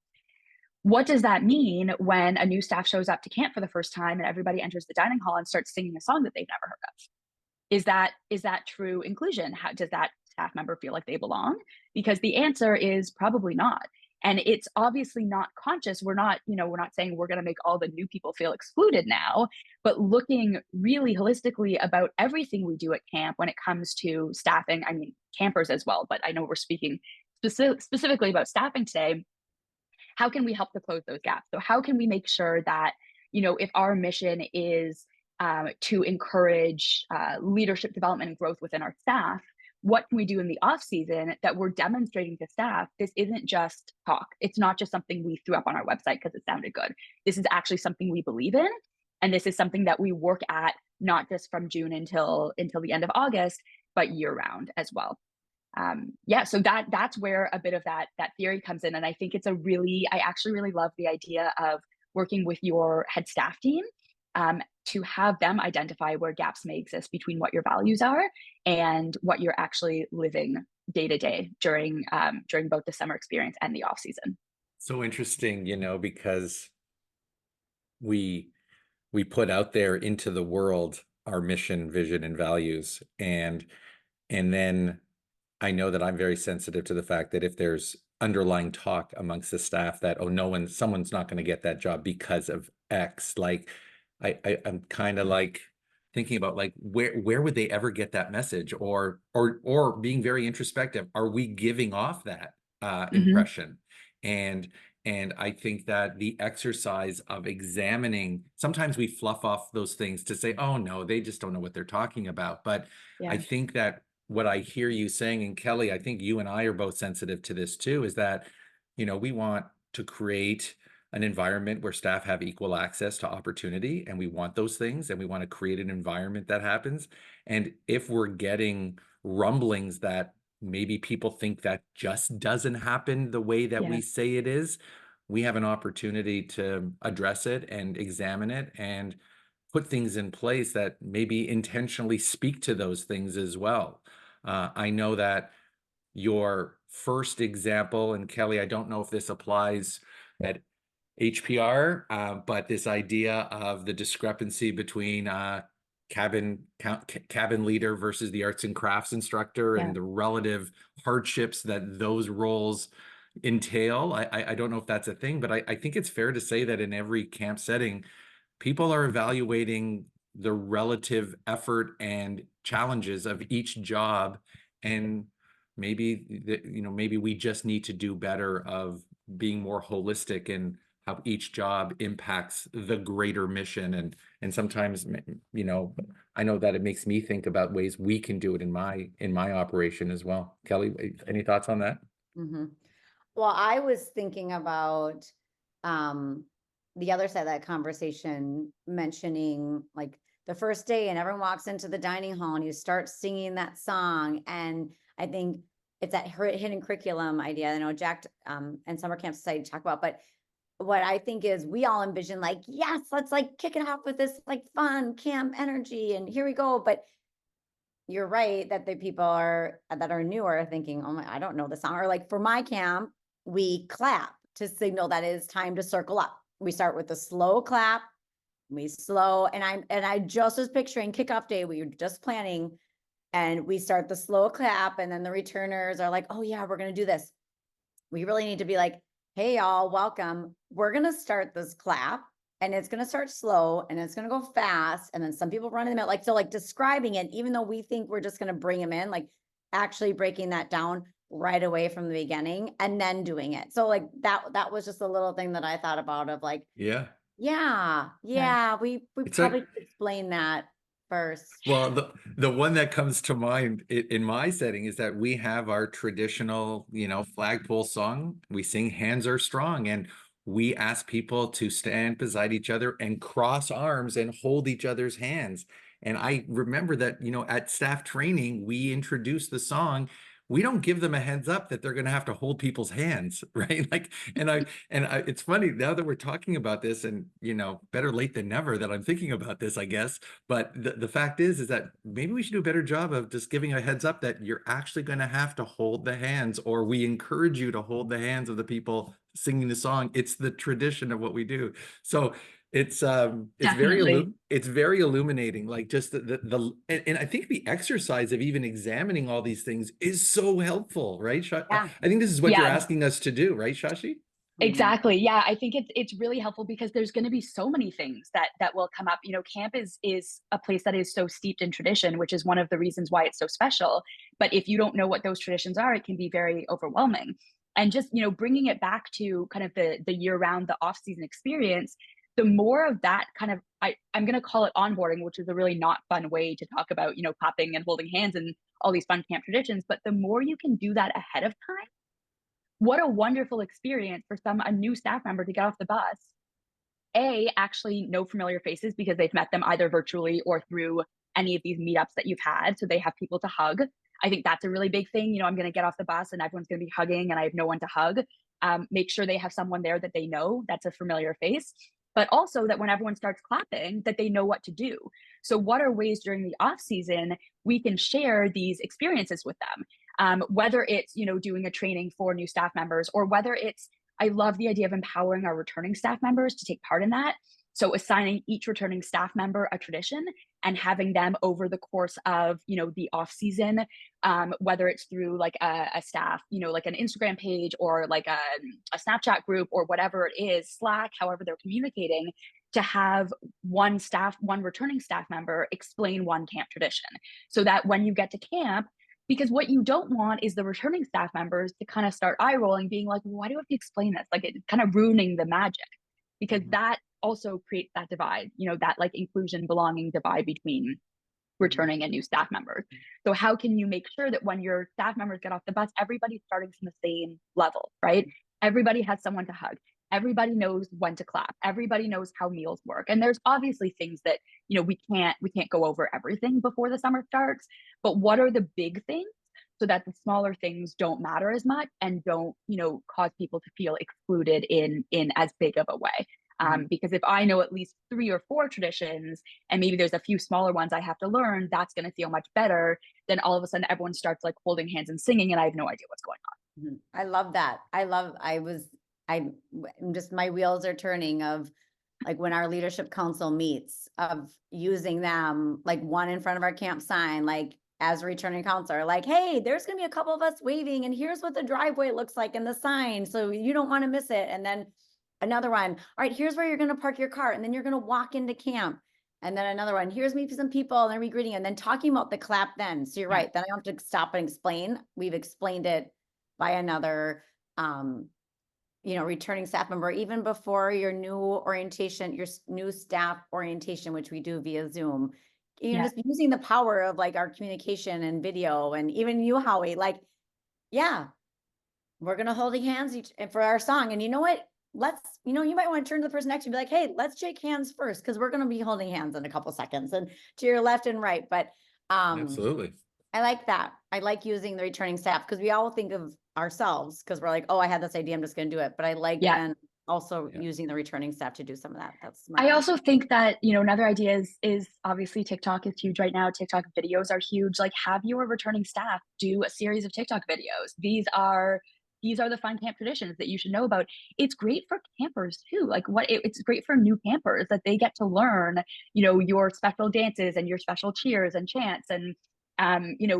What does that mean when a new staff shows up to camp for the first time and everybody enters the dining hall and starts singing a song that they've never heard of? Is that true inclusion? How does that staff member feel like they belong? Because the answer is probably not. And it's obviously not conscious. We're not saying we're going to make all the new people feel excluded now, but looking really holistically about everything we do at camp when it comes to staffing. I mean, campers as well, but I know we're speaking specifically about staffing today. How can we help to close those gaps? So how can we make sure that, you know, if our mission is to encourage leadership development and growth within our staff, what can we do in the off season that we're demonstrating to staff? This isn't just talk. It's not just something we threw up on our website because it sounded good. This is actually something we believe in. And this is something that we work at, not just from June until the end of August, but year round as well. So that's where a bit of that theory comes in. And I think I actually really love the idea of working with your head staff team to have them identify where gaps may exist between what your values are and what you're actually living day to day during both the summer experience and the off season. So interesting, you know, because we put out there into the world our mission, vision, and values, and then I know that I'm very sensitive to the fact that if there's underlying talk amongst the staff that, oh, someone's not going to get that job because of X, like I'm kind of like thinking about like where would they ever get that message, or being very introspective, are we giving off that impression? And I think that the exercise of examining, sometimes we fluff off those things to say, oh no, they just don't know what they're talking about. But I think that what I hear you saying, and Kelly, I think you and I are both sensitive to this too, is that, we want to create an environment where staff have equal access to opportunity, and we want those things, and we want to create an environment that happens. And if we're getting rumblings that maybe people think that just doesn't happen the way that Yeah. we say it is, we have an opportunity to address it and examine it and put things in place that maybe intentionally speak to those things as well. I know that your first example, and Kelly, I don't know if this applies at HPR, but this idea of the discrepancy between cabin leader versus the arts and crafts instructor, Yeah. and the relative hardships that those roles entail. I don't know if that's a thing, but I think it's fair to say that in every camp setting, people are evaluating the relative effort and challenges of each job, and maybe we just need to do better of being more holistic in how each job impacts the greater mission. And sometimes, I know that it makes me think about ways we can do it in my operation as well. Kelly, any thoughts on that? Mm-hmm. Well, I was thinking about the other side of that conversation, mentioning like the first day and everyone walks into the dining hall and you start singing that song. And I think it's that hidden curriculum idea. I know Jack and Summer Camp Society talk about, but what I think is we all envision like, yes, let's like kick it off with this like fun camp energy and here we go. But you're right that the people that are newer are thinking, oh my, I don't know the song. Or like for my camp, we clap to signal that it is time to circle up. We start with a slow clap, we slow, and I just was picturing kickoff day, we were just planning, and we start the slow clap, and then the returners are like, oh yeah, we're gonna do this. We really need to be like, hey y'all, welcome. We're gonna start this clap, and it's gonna start slow, and it's gonna go fast, and then some people run in the middle, like so, like describing it, even though we think we're just gonna bring them in, like actually breaking that down right away from the beginning and then doing it. So like that was just a little thing that I thought about of like, Yeah. yeah, we It's probably like, should explain that first. well, the one that comes to mind in my setting is that we have our traditional, flagpole song. We sing "Hands Are Strong," and we ask people to stand beside each other and cross arms and hold each other's hands. And I remember that, at staff training, we introduced the song. We don't give them a heads up that they're going to have to hold people's hands, right? Like, it's funny now that we're talking about this, and better late than never that I'm thinking about this, I guess. But the fact is that maybe we should do a better job of just giving a heads up that you're actually going to have to hold the hands, or we encourage you to hold the hands of the people singing the song. It's the tradition of what we do. So it's Definitely. it's very illuminating, like just and I think the exercise of even examining all these things is so helpful, right? Yeah. I think this is what you're Yeah, asking us to do, right, Shashi? Mhm. exactly. Yeah, I think it's really helpful because there's going to be so many things that will come up. Camp is a place that is so steeped in tradition, which is one of the reasons why it's so special. But if you don't know what those traditions are, it can be very overwhelming. And just bringing it back to kind of the year round, the off season experience, the more of that kind of I'm going to call it onboarding, which is a really not fun way to talk about clapping and holding hands and all these fun camp traditions. But the more you can do that ahead of time, what a wonderful experience for a new staff member to get off the bus. Actually know familiar faces because they've met them either virtually or through any of these meetups that you've had. So they have people to hug. I think that's a really big thing. I'm going to get off the bus and everyone's going to be hugging and I have no one to hug. Make sure they have someone there that they know that's a familiar face, but also that when everyone starts clapping, that they know what to do. So what are ways during the off season we can share these experiences with them? Whether it's, doing a training for new staff members, or whether it's, I love the idea of empowering our returning staff members to take part in that. So assigning each returning staff member a tradition and having them over the course of, the off season, whether it's through like a staff, like an Instagram page or like a Snapchat group or whatever it is, Slack, however they're communicating, to have one returning staff member explain one camp tradition so that when you get to camp, because what you don't want is the returning staff members to kind of start eye rolling, being like, why do I have to explain this? Like, it kind of ruining the magic, because that also creates that divide, that like inclusion, belonging divide between returning and new staff members. So how can you make sure that when your staff members get off the bus, everybody's starting from the same level, right? Everybody has someone to hug. Everybody knows when to clap. Everybody knows how meals work. And there's obviously things that, we can't go over everything before the summer starts, but what are the big things so that the smaller things don't matter as much and don't, cause people to feel excluded in as big of a way. Because if I know at least 3 or 4 traditions and maybe there's a few smaller ones I have to learn, that's going to feel much better than all of a sudden everyone starts like holding hands and singing and I have no idea what's going on. I love that. My wheels are turning of like when our leadership council meets, of using them, like one in front of our camp sign, like as a returning counselor, like, hey, there's going to be a couple of us waving and here's what the driveway looks like in the sign. So you don't want to miss it. And then another one, all right, here's where you're going to park your car. And then you're going to walk into camp. And then another one, here's maybe some people and they're greeting, and then talking about the clap then. So you're right. Then I don't have to stop and explain. We've explained it by another, returning staff member, even before your new orientation, your new staff orientation, which we do via Zoom, just using the power of like our communication and video, and even you, Howie, like, we're going to hold hands for our song. And you know what? You might want to turn to the person next to you and be like, hey, let's shake hands first, because we're going to be holding hands in a couple seconds, and to your left and right. But Absolutely. I like that. I like using the returning staff because we all think of ourselves because we're like, oh, I had this idea, I'm just going to do it. But I like then also using the returning staff to do some of that. That's smart. I also think that, another idea is obviously TikTok is huge right now. TikTok videos are huge. Like, have your returning staff do a series of TikTok videos. These are the fun camp traditions that you should know about. It's great for campers too. Like it's great for new campers that they get to learn, your special dances and your special cheers and chants. And,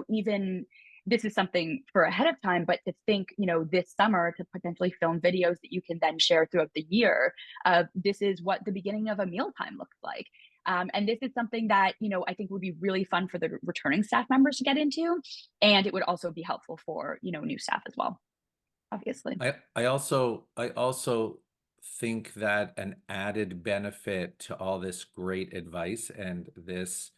even this is something for ahead of time, but to think, this summer to potentially film videos that you can then share throughout the year. This is what the beginning of a mealtime looks like. And this is something that, I think would be really fun for the returning staff members to get into. And it would also be helpful for, new staff as well, obviously. I also think that an added benefit to all this great advice and this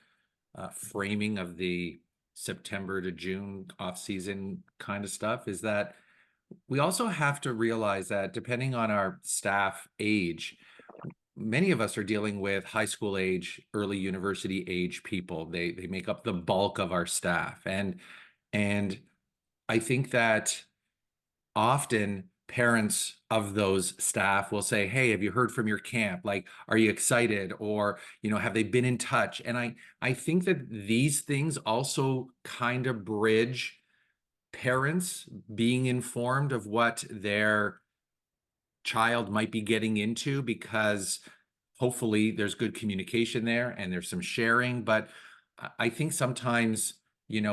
framing of the September to June off-season kind of stuff is that we also have to realize that depending on our staff age, many of us are dealing with high school age, early university age people. They make up the bulk of our staff. And I think that often parents of those staff will say, hey, have you heard from your camp? Like, are you excited? Or, have they been in touch? And I think that these things also kind of bridge parents being informed of what their child might be getting into, because hopefully there's good communication there and there's some sharing. But I think sometimes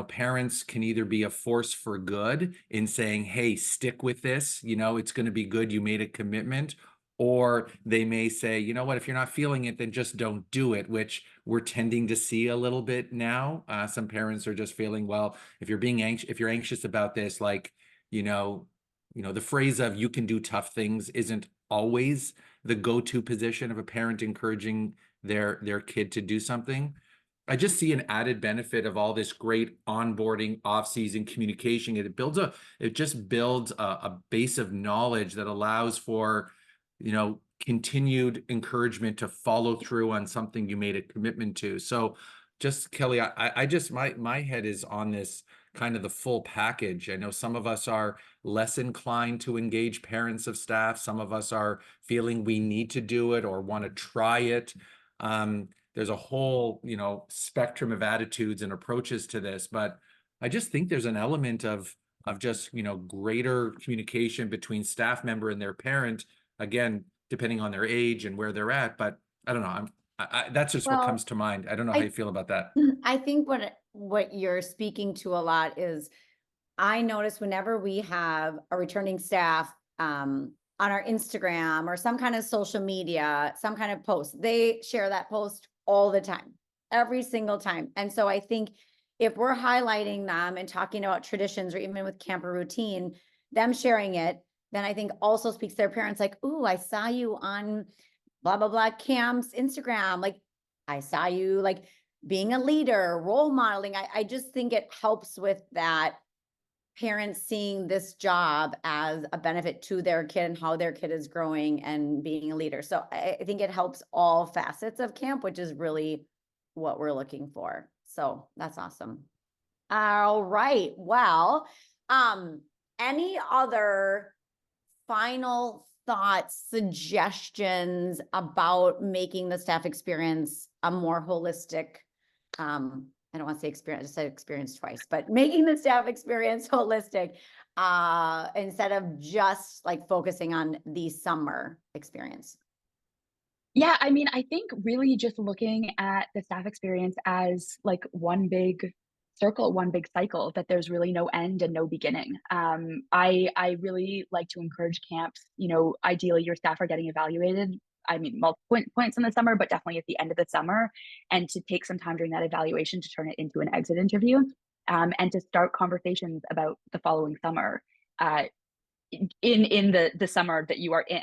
parents can either be a force for good in saying, hey, stick with this, it's going to be good, you made a commitment. Or they may say, you know what, if you're not feeling it, then just don't do it, which we're tending to see a little bit now. Some parents are just feeling, well, if you're anxious about this, like, the phrase of you can do tough things isn't always the go-to position of a parent encouraging their kid to do something. I just see an added benefit of all this great onboarding, off-season communication. It just builds a base of knowledge that allows for, continued encouragement to follow through on something you made a commitment to. So just Kelly, I just, my head is on this kind of the full package. I know some of us are less inclined to engage parents of staff. Some of us are feeling we need to do it or want to try it. There's a whole, spectrum of attitudes and approaches to this, but I just think there's an element of just, greater communication between staff member and their parent, again, depending on their age and where they're at. But I don't know. That's just what comes to mind. I don't know how you feel about that. I think what you're speaking to a lot is, I notice whenever we have a returning staff, on our Instagram or some kind of social media, some kind of post, they share that post all the time, every single time. And so I think if we're highlighting them and talking about traditions, or even with camper routine, them sharing it, then I think also speaks to their parents, like, ooh, I saw you on blah, blah, blah camp's Instagram. Like, I saw you, like, being a leader, role modeling. I just think it helps with that, parents seeing this job as a benefit to their kid and how their kid is growing and being a leader. So I think it helps all facets of camp, which is really what we're looking for. So that's awesome. All right. Well, any other final thoughts, suggestions about making the staff experience a more holistic, I don't want to say experience, I just said experience twice, but making the staff experience holistic, instead of just like focusing on the summer experience? Yeah, I mean, I think really just looking at the staff experience as like one big circle, one big cycle, that there's really no end and no beginning. I really like to encourage camps, ideally your staff are getting evaluated. I mean, multiple points in the summer, but definitely at the end of the summer, and to take some time during that evaluation to turn it into an exit interview, and to start conversations about the following summer, in the summer that you are in.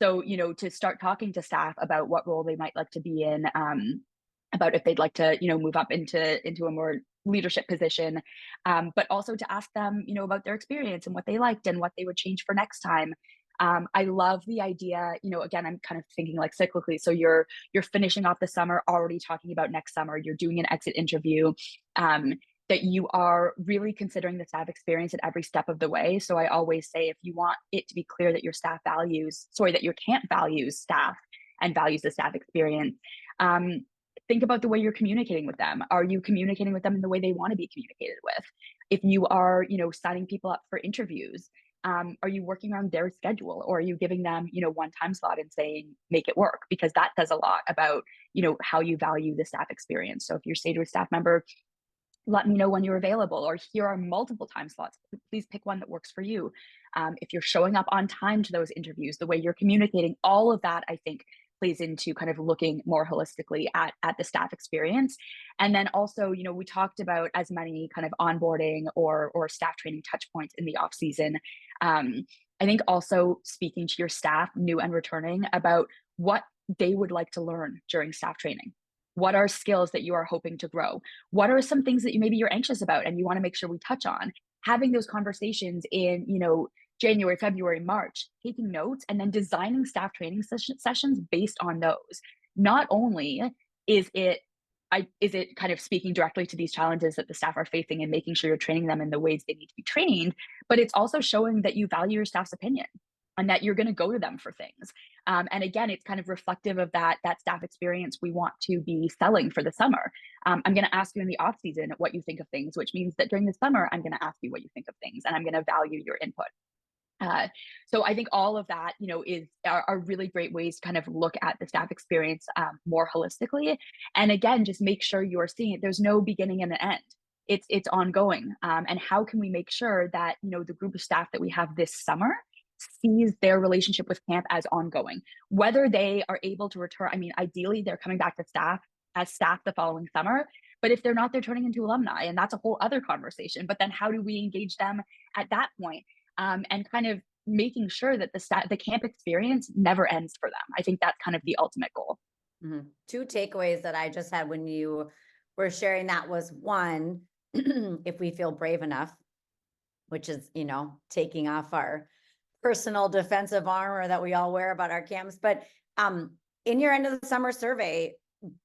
So, to start talking to staff about what role they might like to be in, about if they'd like to, move up into a more leadership position, but also to ask them, about their experience and what they liked and what they would change for next time. I love the idea, again, I'm kind of thinking like cyclically. So you're finishing off the summer, already talking about next summer, you're doing an exit interview, that you are really considering the staff experience at every step of the way. So I always say, if you want it to be clear that that your camp values staff and values the staff experience, think about the way you're communicating with them. Are you communicating with them in the way they want to be communicated with? If you are, signing people up for interviews, are you working around their schedule, or are you giving them, one time slot and saying, make it work? Because that says a lot about, how you value the staff experience. So if you say to a staff member, let me know when you're available, or here are multiple time slots, please pick one that works for you. If you're showing up on time to those interviews, the way you're communicating, all of that, I think, plays into kind of looking more holistically at the staff experience. And then also, we talked about as many kind of onboarding or staff training touch points in the off season. I think also speaking to your staff, new and returning, about what they would like to learn during staff training. What are skills that you are hoping to grow? What are some things that maybe you're anxious about and you want to make sure we touch on? Having those conversations in, January, February, March, taking notes, and then designing staff training sessions based on those. Not only is it kind of speaking directly to these challenges that the staff are facing and making sure you're training them in the ways they need to be trained, but it's also showing that you value your staff's opinion and that you're going to go to them for things. And again, it's kind of reflective of that staff experience we want to be selling for the summer. I'm going to ask you in the off season what you think of things, which means that during the summer, I'm going to ask you what you think of things, and I'm going to value your input. So I think all of that, are really great ways to kind of look at the staff experience more holistically. And again, just make sure you're seeing it. There's no beginning and an end. It's ongoing. And how can we make sure that, the group of staff that we have this summer sees their relationship with camp as ongoing, whether they are able to return. I mean, ideally they're coming back to staff as staff the following summer, but if they're not, they're turning into alumni, and that's a whole other conversation. But then how do we engage them at that point? And kind of making sure that the camp experience never ends for them. I think that's kind of the ultimate goal. Mm-hmm. Two takeaways that I just had when you were sharing that was, one, if we feel brave enough, which is, taking off our personal defensive armor that we all wear about our camps. But in your end of the summer survey,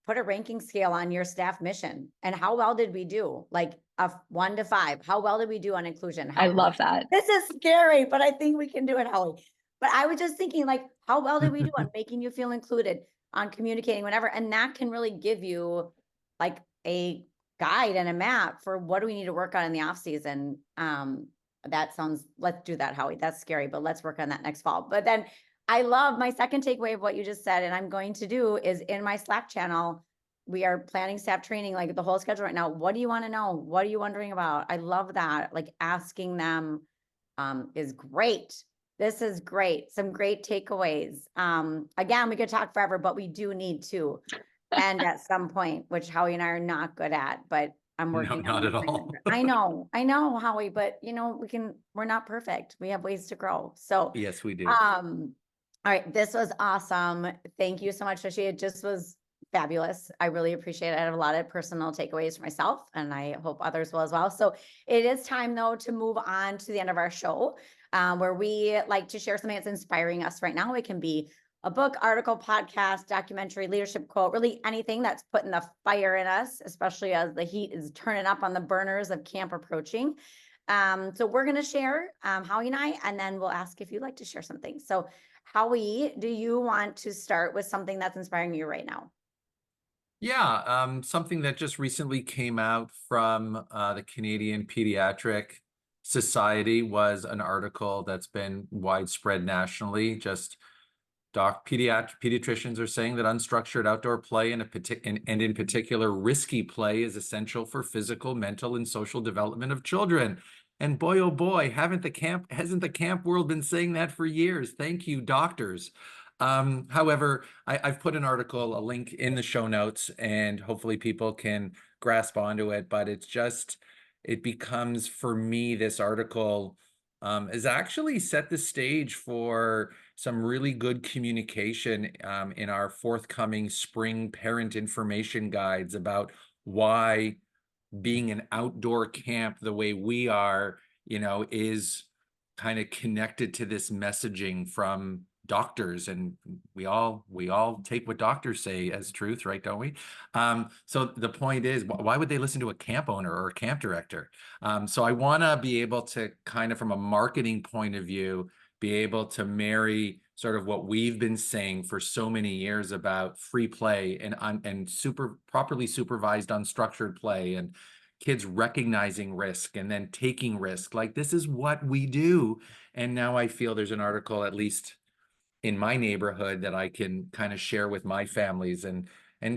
put a ranking scale on your staff mission and how well did we do? Like a 1 to 5. How well did we do on inclusion? I love that. This is scary, but I think we can do it, Holly. But I was just thinking, like, how well did we do on making you feel included, on communicating, whatever? And that can really give you like a guide and a map for what do we need to work on in the off season. Let's do that, Howie. That's scary, but let's work on that next fall. But then I love my second takeaway of what you just said, and I'm going to do is in my Slack channel, we are planning staff training, like the whole schedule right now. What do you want to know? What are you wondering about? I love that. Like asking them is great. This is great. Some great takeaways. Again, we could talk forever, but we do need to end at some point, which Howie and I are not good at, but I'm working. No, not at all. I know, Howie, but we're not perfect. We have ways to grow. So yes, we do. All right. This was awesome. Thank you so much, Shoshi. It just was fabulous. I really appreciate it. I have a lot of personal takeaways for myself, and I hope others will as well. So it is time, though, to move on to the end of our show, where we like to share something that's inspiring us right now. It can be a book, article, podcast, documentary, leadership quote, really anything that's putting the fire in us, especially as the heat is turning up on the burners of camp approaching. So we're going to share, Howie and I, and then we'll ask if you'd like to share something. So Howie, do you want to start with something that's inspiring you right now? Yeah, something that just recently came out from the Canadian Pediatric Society was an article that's been widespread nationally. Just pediatricians are saying that unstructured outdoor play and in particular risky play is essential for physical, mental, and social development of children. And boy, oh boy, hasn't the camp world been saying that for years? Thank you, doctors. However, I've put an article, a link in the show notes, and hopefully people can grasp onto it. But it becomes, for me, this article has actually set the stage for some really good communication in our forthcoming spring parent information guides about why being an outdoor camp the way we are, is kind of connected to this messaging from doctors, and we all take what doctors say as truth, right? Don't we? So the point is, why would they listen to a camp owner or a camp director? So I want to be able to kind of, from a marketing point of view, be able to marry sort of what we've been saying for so many years about free play and properly supervised unstructured play, and kids recognizing risk and then taking risk. Like, this is what we do. And now I feel there's an article, at least in my neighborhood, that I can kind of share with my families and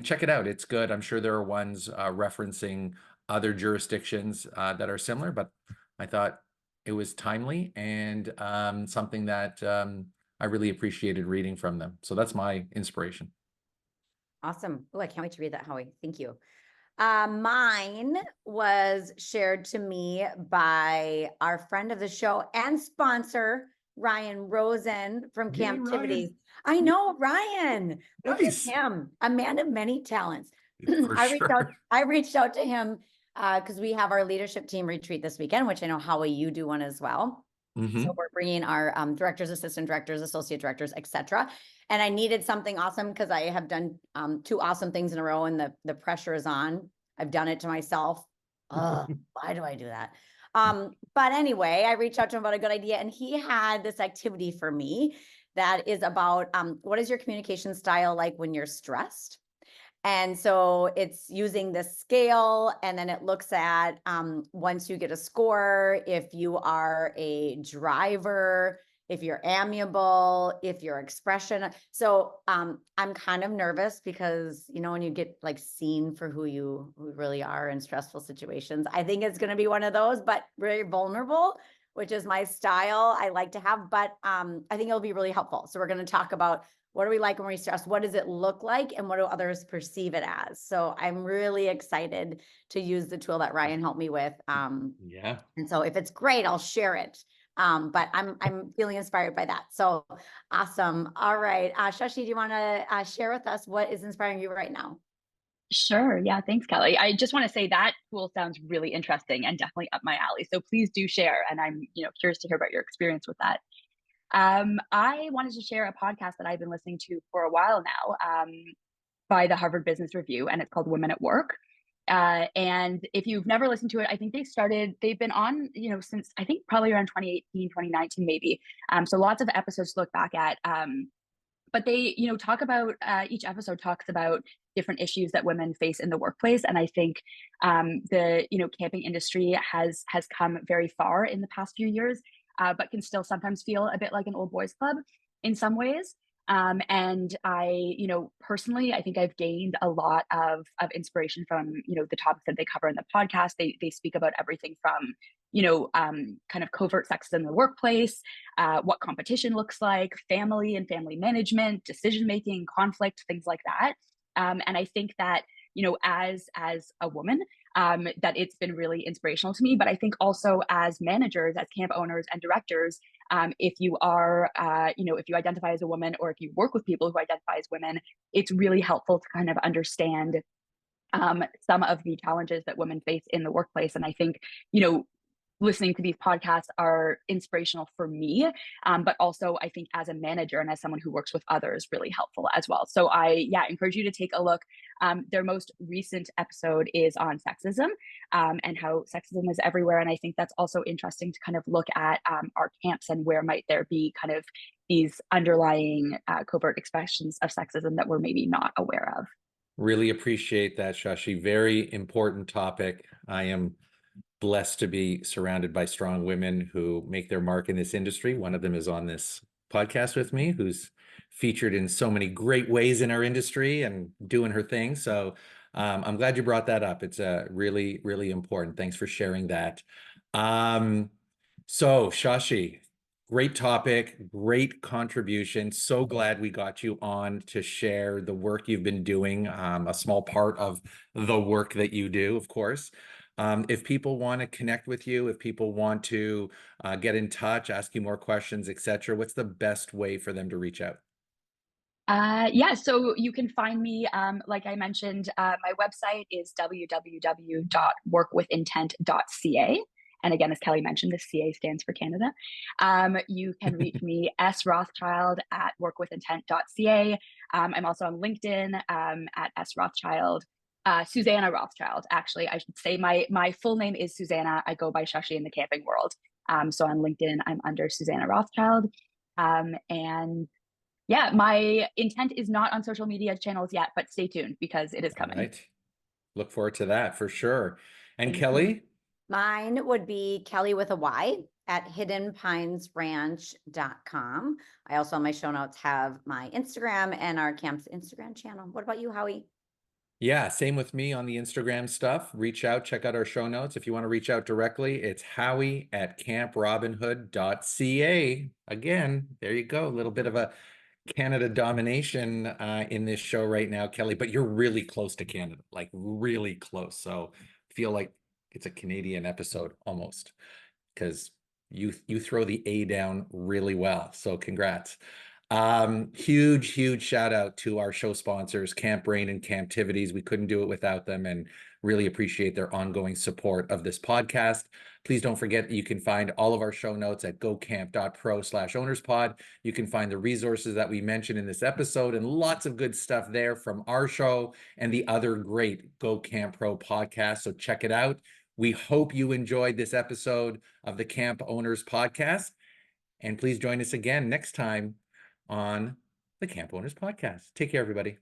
check it out. It's good. I'm sure there are ones referencing other jurisdictions that are similar, but I thought it was timely and something that I really appreciated reading from them. So that's my inspiration. Awesome. Oh, I can't wait to read that, Howie. Thank you. Mine was shared to me by our friend of the show and sponsor, Ryan Rosen from Yay, Camptivities. Ryan. I know, Ryan. Look Nice. at him, a man of many talents. For sure. I reached out to him because we have our leadership team retreat this weekend, which I know, Howie, you do one as well. So we're bringing our directors, assistant directors, associate directors, etc. And I needed something awesome because I have done 2 awesome things in a row, and the pressure is on. I've done it to myself. Why do I do that? But anyway, I reached out to him about a good idea, and he had this activity for me that is about what is your communication style like when you're stressed? And so it's using this scale, and then it looks at once you get a score, if you are a driver, if you're amiable, if your expression. So I'm kind of nervous because, when you get like seen for who you really are in stressful situations, I think it's going to be one of those, but very vulnerable, which is my style I like to have. But I think it'll be really helpful. So we're going to talk about, what do we like when we're stressed? What does it look like? And what do others perceive it as? So I'm really excited to use the tool that Ryan helped me with. Yeah. And so if it's great, I'll share it. But I'm feeling inspired by that. So awesome. All right. Shoshi, do you want to share with us what is inspiring you right now? Sure. Yeah. Thanks, Kelly. I just want to say that tool sounds really interesting and definitely up my alley. So please do share. And I'm, curious to hear about your experience with that. I wanted to share a podcast that I've been listening to for a while now, by the Harvard Business Review, and it's called Women at Work. And if you've never listened to it, I think they've been on, since I think probably around 2018, 2019, maybe. So lots of episodes to look back at. But they, talk about, each episode talks about different issues that women face in the workplace. And I think the, camping industry has come very far in the past few years, but can still sometimes feel a bit like an old boys club in some ways. And I, personally, I think I've gained a lot of inspiration from, the topics that they cover in the podcast. They speak about everything from, kind of covert sex in the workplace, what competition looks like, family and family management, decision-making, conflict, things like that. And I think that, as a woman, that it's been really inspirational to me. But I think also as managers, as camp owners and directors, if you are, if you identify as a woman, or if you work with people who identify as women, it's really helpful to kind of understand some of the challenges that women face in the workplace. And I think, listening to these podcasts are inspirational for me, but also I think as a manager and as someone who works with others, really helpful as well. So I encourage you to take a look. Their most recent episode is on sexism, and how sexism is everywhere. And I think that's also interesting to kind of look at our camps and where might there be kind of these underlying covert expressions of sexism that we're maybe not aware of. Really appreciate that, Shashi. Very important topic. I am blessed to be surrounded by strong women who make their mark in this industry. One of them is on this podcast with me, who's featured in so many great ways in our industry and doing her thing. So I'm glad you brought that up. It's really, really important. Thanks for sharing that. So Shashi, great topic, great contribution. So glad we got you on to share the work you've been doing, a small part of the work that you do, of course. If people want to connect with you, if people want to get in touch, ask you more questions, etc., what's the best way for them to reach out? So you can find me, like I mentioned, my website is www.workwithintent.ca. And again, as Kelly mentioned, the CA stands for Canada. You can reach me, srothschild at workwithintent.ca. I'm also on LinkedIn at srothschild. Susanna Rothschild, actually, I should say my full name is Susanna. I go by Shoshi in the camping world. So on LinkedIn, I'm under Susanna Rothschild. And yeah, my intent is not on social media channels yet, but stay tuned because it is coming. All right. Look forward to that for sure. And Thank Kelly? you. Mine would be Kelly with a Y at hiddenpinesranch.com. I also on my show notes have my Instagram and our camp's Instagram channel. What about you, Howie? Yeah, same with me on the Instagram stuff. Reach out, check out our show notes. If you want to reach out directly, it's Howie at camprobinhood.ca. Again, there you go. A little bit of a Canada domination in this show right now, Kelly, but you're really close to Canada, like really close. So I feel like it's a Canadian episode almost, because you throw the A down really well. So congrats. Huge shout out to our show sponsors, Camp Brain and Camptivities. We couldn't do it without them, and really appreciate their ongoing support of this podcast. Please don't forget that you can find all of our show notes at gocamp.pro/ownerspod. You can find the resources that we mentioned in this episode and lots of good stuff there from our show and the other great Go Camp Pro podcasts. So check it out. We hope you enjoyed this episode of the Camp Owners Podcast. And please join us again next time on the Camp Owners Podcast. Take care, everybody.